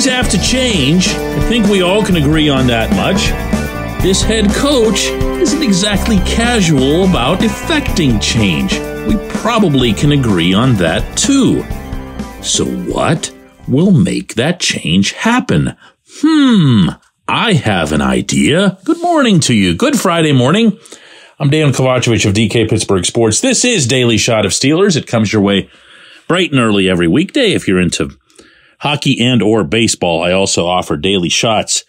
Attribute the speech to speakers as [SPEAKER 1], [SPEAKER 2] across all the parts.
[SPEAKER 1] things have to change. I think we all can agree on that much. This head coach isn't exactly casual about effecting change. We probably can agree on that too. So what will make that change happen? I have an idea. Good morning to you. Good Friday morning. I'm Dejan Kovacevic of DK Pittsburgh Sports. This is Daily Shot of Steelers. It comes your way bright and early every weekday. If you're into hockey and or baseball, I also offer daily shots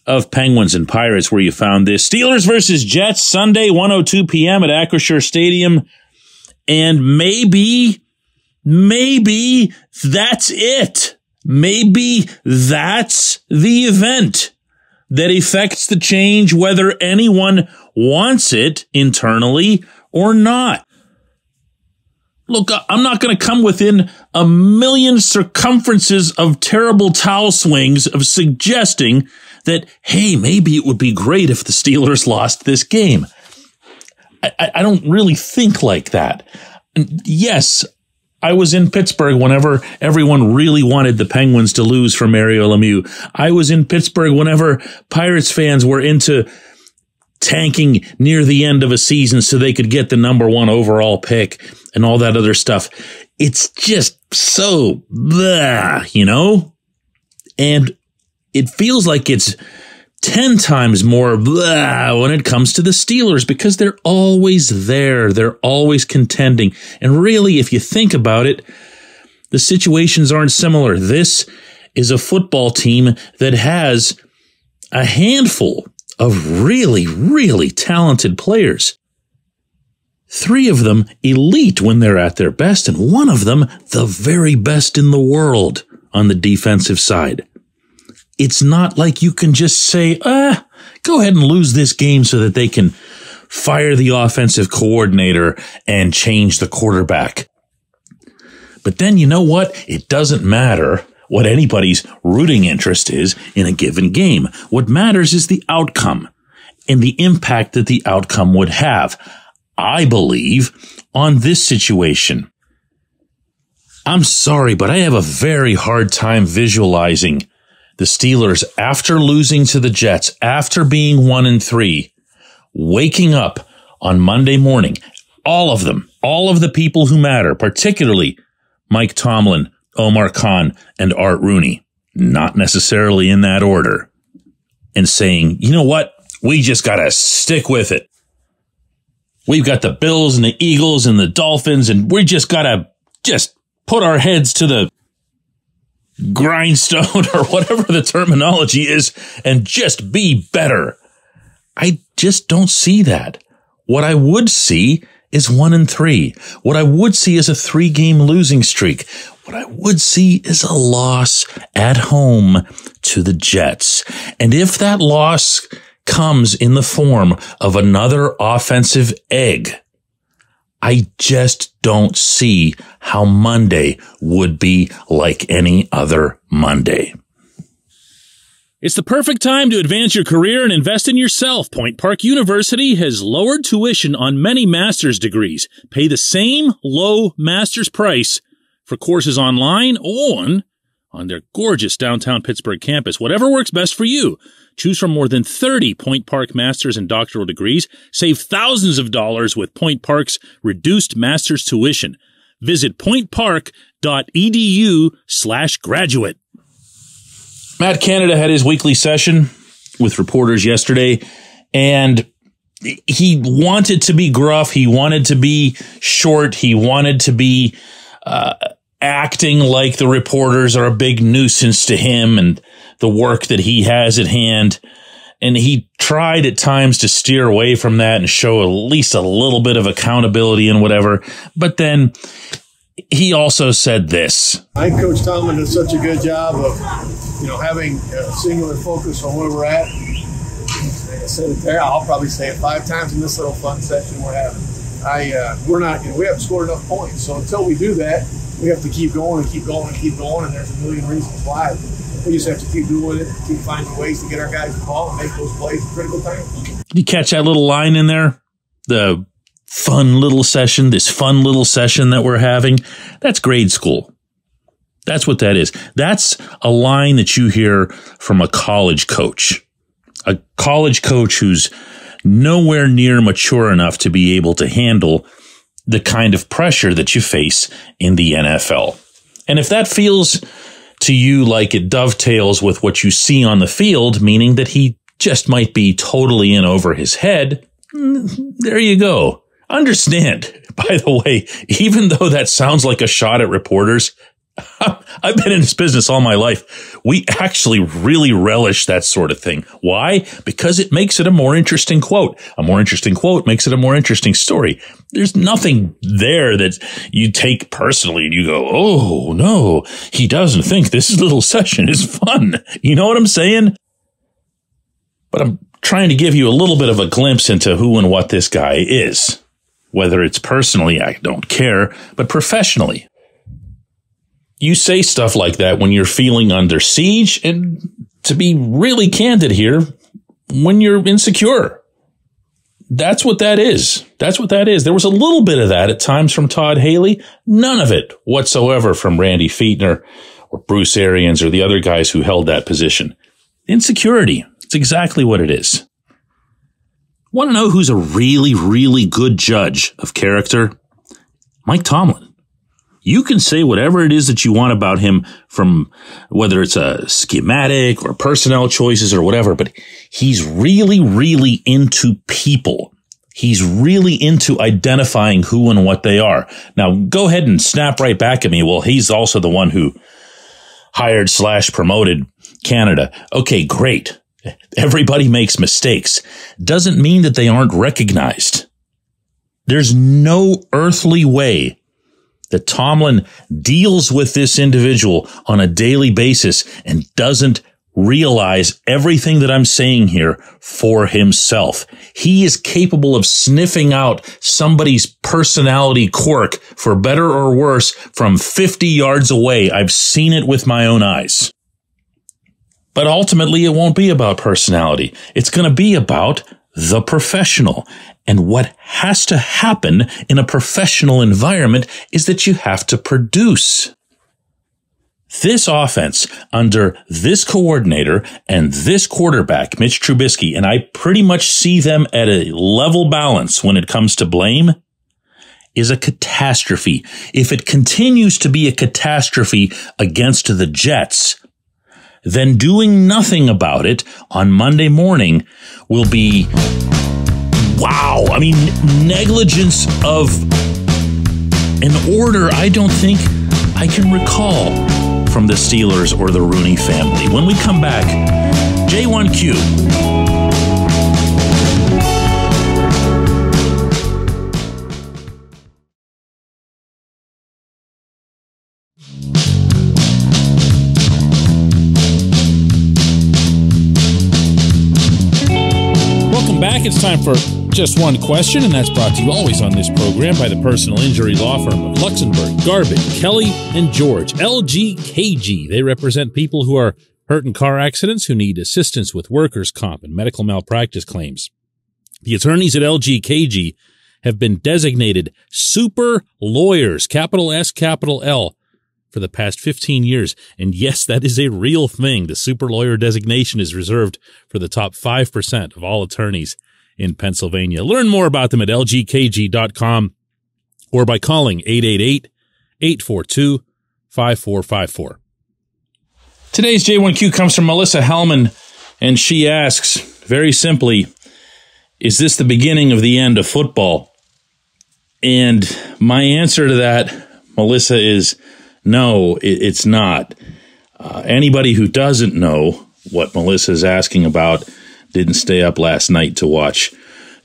[SPEAKER 1] of Penguins and Pirates, where you found this. Steelers versus Jets, Sunday, 1:02 p.m. at Acrisure Stadium. And maybe that's it. Maybe that's the event that effects the change, whether anyone wants it internally or not. Look, I'm not going to come within a million circumferences of terrible towel swings of suggesting that, hey, maybe it would be great if the Steelers lost this game. I don't really think like that. Yes, I was in Pittsburgh whenever everyone really wanted the Penguins to lose for Mario Lemieux. I was in Pittsburgh whenever Pirates fans were into tanking near the end of a season so they could get the number 1 overall pick and all that other stuff. It's just so blah, you know? And it feels like it's 10 times more blah when it comes to the Steelers because they're always there. They're always contending. And really, if you think about it, the situations aren't similar. This is a football team that has a handful of really, really talented players. 3 of them elite when they're at their best, and 1 of them the very best in the world on the defensive side. It's not like you can just say, go ahead and lose this game so that they can fire the offensive coordinator and change the quarterback. But then you know what? It doesn't matter what anybody's rooting interest is in a given game. What matters is the outcome and the impact that the outcome would have, I believe, on this situation. I'm sorry, but I have a very hard time visualizing the Steelers, after losing to the Jets, after being 1-3, waking up on Monday morning, all of them, all of the people who matter, particularly Mike Tomlin, Omar Khan, and Art Rooney, not necessarily in that order, and saying, you know what, we just got to stick with it. We've got the Bills and the Eagles and the Dolphins, and we just got to just put our heads to the grindstone or whatever the terminology is and just be better. I just don't see that. What I would see is 1-3. What I would see is a 3-game losing streak. What I would see is a loss at home to the Jets. And if that loss comes in the form of another offensive egg, I just don't see how Monday would be like any other Monday.
[SPEAKER 2] It's the perfect time to advance your career and invest in yourself. Point Park University has lowered tuition on many master's degrees. Pay the same low master's price for courses online or on their gorgeous downtown Pittsburgh campus. Whatever works best for you. Choose from more than 30 Point Park master's and doctoral degrees. Save thousands of dollars with Point Park's reduced master's tuition. Visit pointpark.edu/graduate.
[SPEAKER 1] Matt Canada had his weekly session with reporters yesterday, and he wanted to be gruff. He wanted to be short. He wanted to be acting like the reporters are a big nuisance to him and the work that he has at hand. And he tried at times to steer away from that and show at least a little bit of accountability and whatever. But then he also said this.
[SPEAKER 3] I think Coach Tomlin does such a good job of, having a singular focus on where we're at. I said it there. I'll probably say it 5 times in this little fun session we're having. We're not, we haven't scored enough points. So until we do that, we have to keep going and keep going and keep going. And there's a million reasons why. We just have to keep doing it, keep finding ways to get our guys the ball and make those plays at critical times.
[SPEAKER 1] Did you catch that little line in there? The fun little session, this fun little session that we're having. That's grade school. That's what that is. That's a line that you hear from a college coach who's nowhere near mature enough to be able to handle the kind of pressure that you face in the NFL. And if that feels to you like it dovetails with what you see on the field, meaning that he just might be totally in over his head, there you go. Understand, by the way, even though that sounds like a shot at reporters, I've been in this business all my life. We actually really relish that sort of thing. Why? Because it makes it a more interesting quote. A more interesting quote makes it a more interesting story. There's nothing there that you take personally and you go, oh, no, he doesn't think this little session is fun. You know what I'm saying? But I'm trying to give you a little bit of a glimpse into who and what this guy is. Whether it's personally, I don't care, but professionally. You say stuff like that when you're feeling under siege, and to be really candid here, when you're insecure. That's what that is. That's what that is. There was a little bit of that at times from Todd Haley. None of it whatsoever from Randy Fichtner or Bruce Arians or the other guys who held that position. Insecurity. It's exactly what it is. Want to know who's a really, really good judge of character? Mike Tomlin. You can say whatever it is that you want about him, from whether it's a schematic or personnel choices or whatever, but he's really, really into people. He's really into identifying who and what they are. Now, go ahead and snap right back at me. Well, he's also the one who hired/promoted Canada. Okay, great. Everybody makes mistakes. Doesn't mean that they aren't recognized. There's no earthly way that Tomlin deals with this individual on a daily basis and doesn't realize everything that I'm saying here for himself. He is capable of sniffing out somebody's personality quirk, for better or worse, from 50 yards away. I've seen it with my own eyes. But ultimately, it won't be about personality. It's going to be about the professional. And what has to happen in a professional environment is that you have to produce. This offense under this coordinator and this quarterback, Mitch Trubisky, and I pretty much see them at a level balance when it comes to blame, is a catastrophe. If it continues to be a catastrophe against the Jets, then doing nothing about it on Monday morning will be, wow. I mean, negligence of an order I don't think I can recall from the Steelers or the Rooney family. When we come back, J1Q.
[SPEAKER 2] Back. It's time for Just One Question, and that's brought to you always on this program by the personal injury law firm of Luxembourg, Garvin, Kelly, and George, LGKG. They represent people who are hurt in car accidents, who need assistance with workers' comp and medical malpractice claims. The attorneys at LGKG have been designated super lawyers, capital S, capital L, for the past 15 years. And yes, that is a real thing. The super lawyer designation is reserved for the top 5% of all attorneys in Pennsylvania. Learn more about them at lgkg.com or by calling 888-842-5454. Today's J1Q comes from Melissa Hellman, and she asks, very simply, is this the beginning of the end of football? And my answer to that, Melissa, is no, it's not. Anybody who doesn't know what Melissa's asking about didn't stay up last night to watch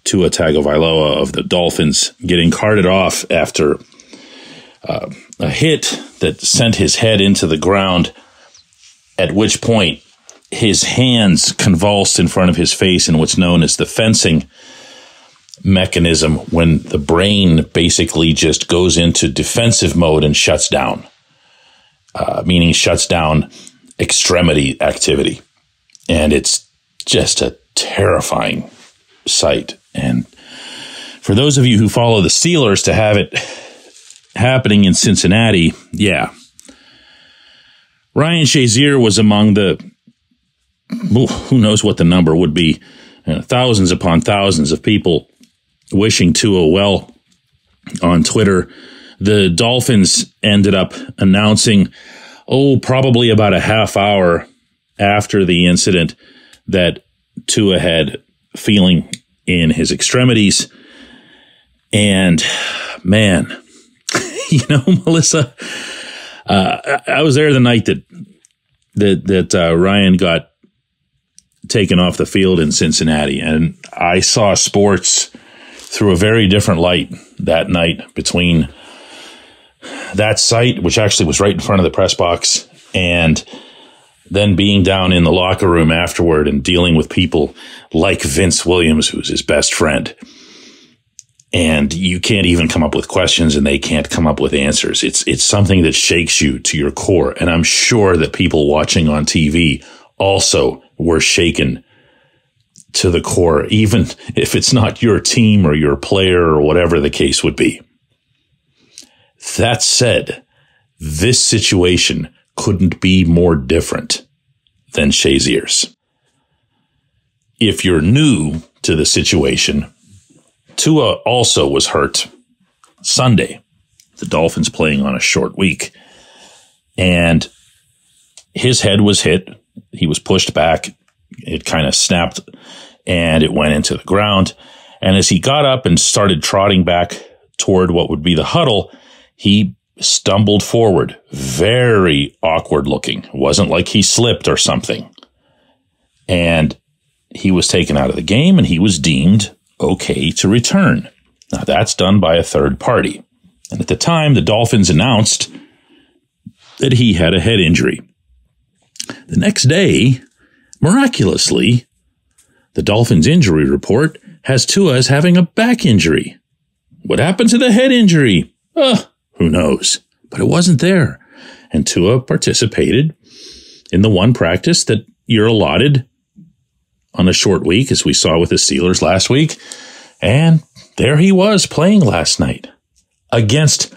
[SPEAKER 2] Tua Tagovailoa of the Dolphins getting carted off after a hit that sent his head into the ground, at which point his hands convulsed in front of his face in what's known as the fencing mechanism, when the brain basically just goes into defensive mode and shuts down. Meaning shuts down extremity activity. And it's just a terrifying sight. And for those of you who follow the Steelers, to have it happening in Cincinnati, yeah,
[SPEAKER 1] Ryan Shazier was among the, who knows what the number would be, thousands upon thousands of people wishing Tua well on Twitter. The Dolphins ended up announcing, probably about a half hour after the incident, that Tua had feeling in his extremities. And man, Melissa, I was there the night that Ryan got taken off the field in Cincinnati, and I saw sports through a very different light that night between that site, which actually was right in front of the press box, and then being down in the locker room afterward and dealing with people like Vince Williams, who's his best friend. And you can't even come up with questions, and they can't come up with answers. It's something that shakes you to your core. And I'm sure that people watching on TV also were shaken to the core, even if it's not your team or your player or whatever the case would be. That said, this situation couldn't be more different than Shazier's. If you're new to the situation, Tua also was hurt Sunday. The Dolphins playing on a short week. And his head was hit. He was pushed back. It kind of snapped and it went into the ground. And as he got up and started trotting back toward what would be the huddle, he stumbled forward, very awkward looking. It wasn't like he slipped or something. And he was taken out of the game, and he was deemed okay to return. Now, that's done by a third party. And at the time, the Dolphins announced that he had a head injury. The next day, miraculously, the Dolphins injury report has Tua as having a back injury. What happened to the head injury? Who knows? But it wasn't there. And Tua participated in the one practice that you're allotted on a short week, as we saw with the Steelers last week. And there he was playing last night against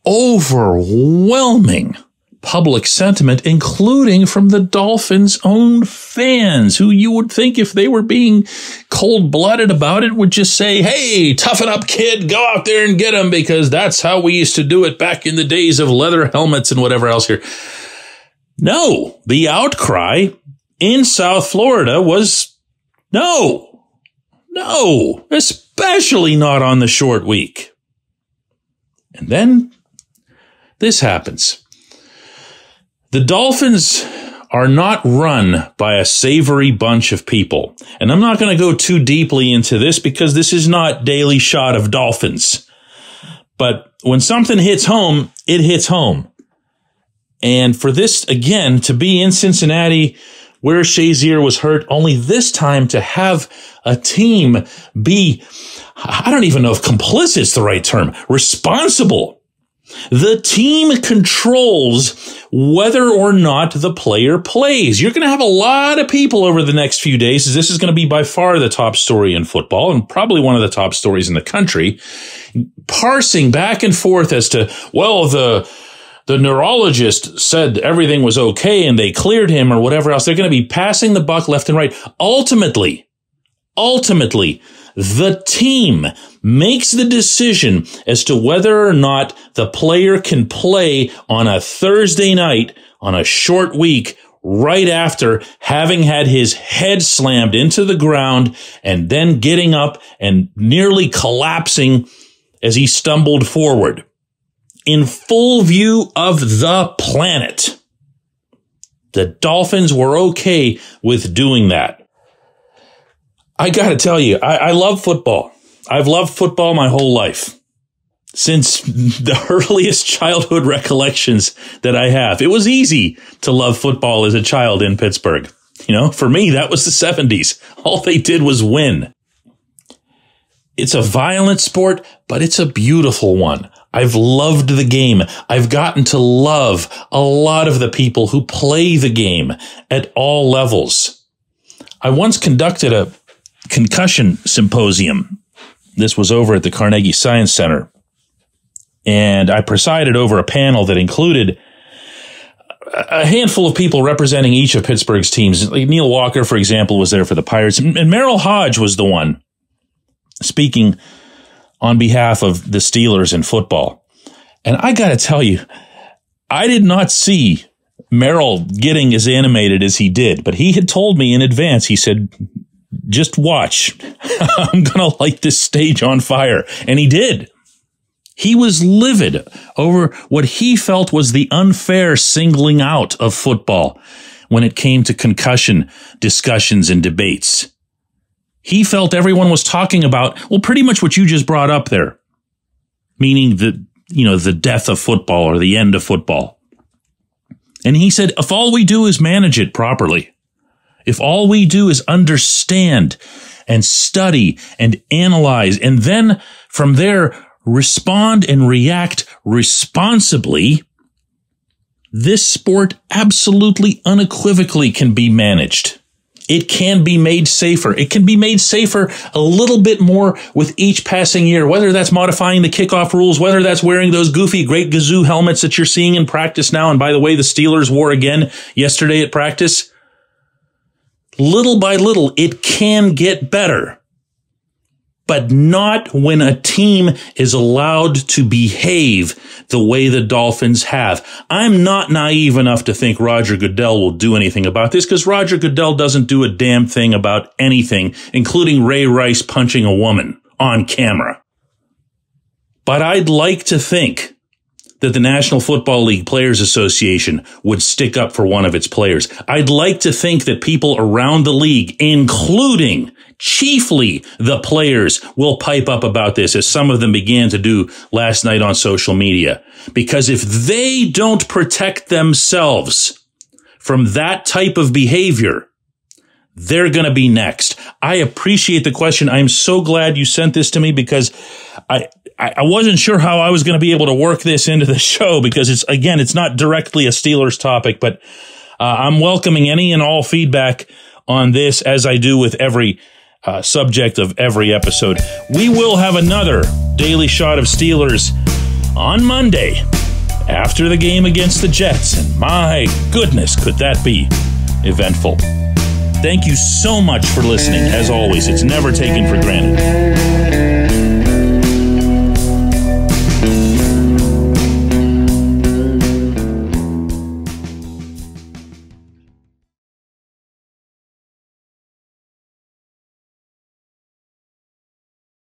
[SPEAKER 1] overwhelming public sentiment, including from the Dolphins' own fans, who you would think, if they were being cold-blooded about it, would just say, hey, toughen up, kid, go out there and get him, because that's how we used to do it back in the days of leather helmets and whatever else here. No, the outcry in South Florida was no, especially not on the short week. And then this happens. The Dolphins are not run by a savory bunch of people. And I'm not going to go too deeply into this because this is not Daily Shot of Dolphins. But when something hits home, it hits home. And for this, again, to be in Cincinnati where Shazier was hurt, only this time to have a team be, I don't even know if complicit is the right term, responsible. The team controls whether or not the player plays. You're going to have a lot of people over the next few days, as this is going to be by far the top story in football and probably one of the top stories in the country, parsing back and forth as to, well, the neurologist said everything was okay and they cleared him or whatever else. They're going to be passing the buck left and right. Ultimately, the team makes the decision as to whether or not the player can play on a Thursday night on a short week right after having had his head slammed into the ground and then getting up and nearly collapsing as he stumbled forward in full view of the planet. The Dolphins were okay with doing that. I got to tell you, I love football. I've loved football my whole life, since the earliest childhood recollections that I have. It was easy to love football as a child in Pittsburgh. You know, for me, that was the 70s. All they did was win. It's a violent sport, but it's a beautiful one. I've loved the game. I've gotten to love a lot of the people who play the game at all levels. I once conducted a concussion symposium. This was over at the Carnegie Science Center. And I presided over a panel that included a handful of people representing each of Pittsburgh's teams. Like Neil Walker, for example, was there for the Pirates. And Merrill Hodge was the one speaking on behalf of the Steelers in football. And I got to tell you, I did not see Merrill getting as animated as he did, but he had told me in advance, he said, just watch. I'm going to light this stage on fire. And he did. He was livid over what he felt was the unfair singling out of football when it came to concussion discussions and debates. He felt everyone was talking about, well, pretty much what you just brought up there, meaning the death of football or the end of football. And he said, if all we do is manage it properly, if all we do is understand and study and analyze, and then from there respond and react responsibly, this sport absolutely unequivocally can be managed. It can be made safer. It can be made safer a little bit more with each passing year, whether that's modifying the kickoff rules, whether that's wearing those goofy Great Gazoo helmets that you're seeing in practice now. And by the way, the Steelers wore again yesterday at practice. Little by little, it can get better, but not when a team is allowed to behave the way the Dolphins have. I'm not naive enough to think Roger Goodell will do anything about this, because Roger Goodell doesn't do a damn thing about anything, including Ray Rice punching a woman on camera. But I'd like to think that the National Football League Players Association would stick up for one of its players. I'd like to think that people around the league, including chiefly the players, will pipe up about this, as some of them began to do last night on social media. Because if they don't protect themselves from that type of behavior, they're going to be next. I appreciate the question. I'm so glad you sent this to me, because I wasn't sure how I was going to be able to work this into the show, because it's not directly a Steelers topic, but I'm welcoming any and all feedback on this, as I do with every subject of every episode. We will have another Daily Shot of Steelers on Monday after the game against the Jets. And my goodness, could that be eventful. Thank you so much for listening. As always, it's never taken for granted.